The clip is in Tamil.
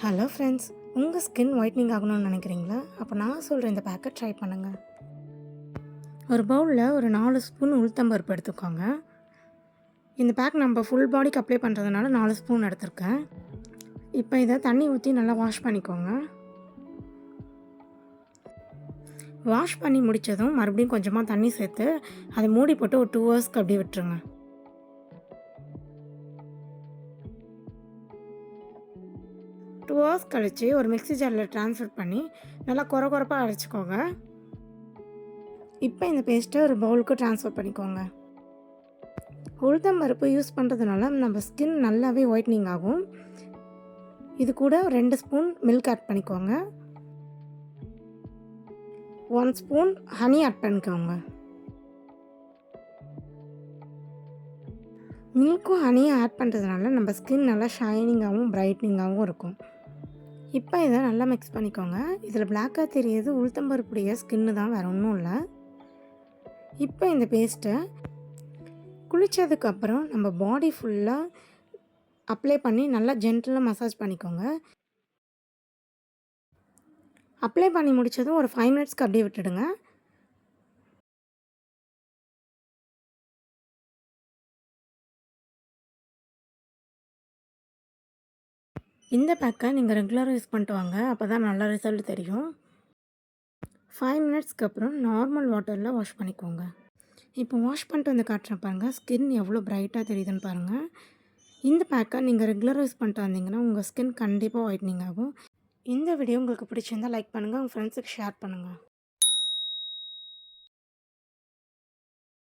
ஹலோ ஃப்ரெண்ட்ஸ், உங்கள் ஸ்கின் ஒயிட்னிங் ஆகணும்னு நினைக்கிறீங்களா? அப்போ நான் சொல்கிற இந்த பேக்கை ட்ரை பண்ணுங்கள். ஒரு பவுலில் ஒரு 4 ஸ்பூன் உளுத்தம்பருப்பு எடுத்துக்கோங்க. இந்த பேக் நம்ம ஃபுல் பாடிக்கு அப்ளை பண்ணுறதுனால 4 ஸ்பூன் எடுத்திருக்கேன். இப்போ இதை தண்ணி ஊற்றி நல்லா வாஷ் பண்ணிக்கோங்க. வாஷ் பண்ணி முடித்ததும் மறுபடியும் கொஞ்சமாக தண்ணி சேர்த்து அதை மூடி போட்டு ஒரு 2 ஹவர்ஸ்க்கு அப்படியே விட்டுருங்க. 2 ஹவர்ஸ் கழித்து ஒரு மிக்ஸி ஜாரில் ட்ரான்ஸ்ஃபர் பண்ணி நல்லா கொரப்பாக அரைச்சிக்கோங்க. இப்போ இந்த பேஸ்ட்டை ஒரு பவுலுக்கு ட்ரான்ஸ்ஃபர் பண்ணிக்கோங்க. உளுத்தம் பருப்பு யூஸ் பண்ணுறதுனால நம்ம ஸ்கின் நல்லாவே ஒயிட்னிங் ஆகும். இது கூட 2 ஸ்பூன் மில்க் ஆட் பண்ணிக்கோங்க. 1 ஸ்பூன் ஹனி ஆட் பண்ணிக்கோங்க. மில்க்கும் ஹனியும் ஆட் பண்ணுறதுனால நம்ம ஸ்கின் நல்லா ஷைனிங்காகவும் பிரைட்னிங்காகவும் இருக்கும். இப்போ இதை நல்லா மிக்ஸ் பண்ணிக்கோங்க. இதில் பிளாக்காக தெரியுது உளுத்தம்பருப்புடைய ஸ்கின்னு தான், வேறு ஒன்றும் இல்லை. இப்போ இந்த பேஸ்ட்டை குளித்ததுக்கப்புறம் நம்ம பாடி ஃபுல்லாக அப்ளை பண்ணி நல்லா ஜென்டலாக மசாஜ் பண்ணிக்கோங்க. அப்ளை பண்ணி முடித்ததும் ஒரு 5 மினிட்ஸ்க்கு அப்படியே விட்டுடுங்க. இந்த பேக்கை நீங்கள் ரெகுலராக யூஸ் பண்ணிட்டு வாங்க, அப்போ தான் நல்ல ரிசல்ட் தெரியும். 5 மினிட்ஸ்க்கு அப்புறம் நார்மல் வாட்டரில் வாஷ் பண்ணிக்கோங்க. இப்போ வாஷ் பண்ணிட்டு வந்து காட்டுறேன் பாருங்கள், ஸ்கின் எவ்வளோ பிரைட்டாக தெரியுதுன்னு பாருங்கள். இந்த பேக்கை நீங்கள் ரெகுலராக யூஸ் பண்ணிட்டு வந்தீங்கன்னா உங்கள் ஸ்கின் கண்டிப்பாக ஒயிட்னிங் ஆகும். இந்த வீடியோ உங்களுக்கு பிடிச்சிருந்தால் லைக் பண்ணுங்கள், உங்கள் ஃப்ரெண்ட்ஸுக்கு ஷேர் பண்ணுங்கள்.